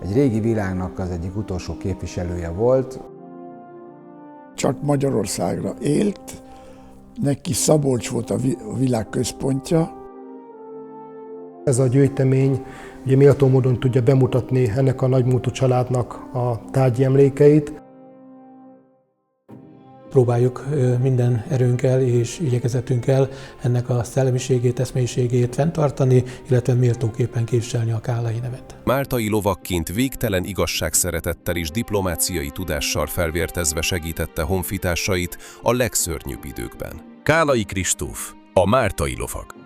egy régi világnak az egyik utolsó képviselője volt. Csak Magyarországra élt, neki Szabolcs volt a világ központja. Ez a gyűjtemény ugye méltó módon tudja bemutatni ennek a nagymúltú családnak a tárgyi emlékeit. Próbáljuk minden erőnkkel és igyekezetünkkel ennek a szellemiségét, eszmélyiségét fenntartani, illetve méltóképpen képviselni a Kállai nevet. Máltai lovagként végtelen igazságszeretettel és diplomáciai tudással felvértezve segítette honfitársait a legszörnyűbb időkben. Kállai Kristóf, a máltai lovag.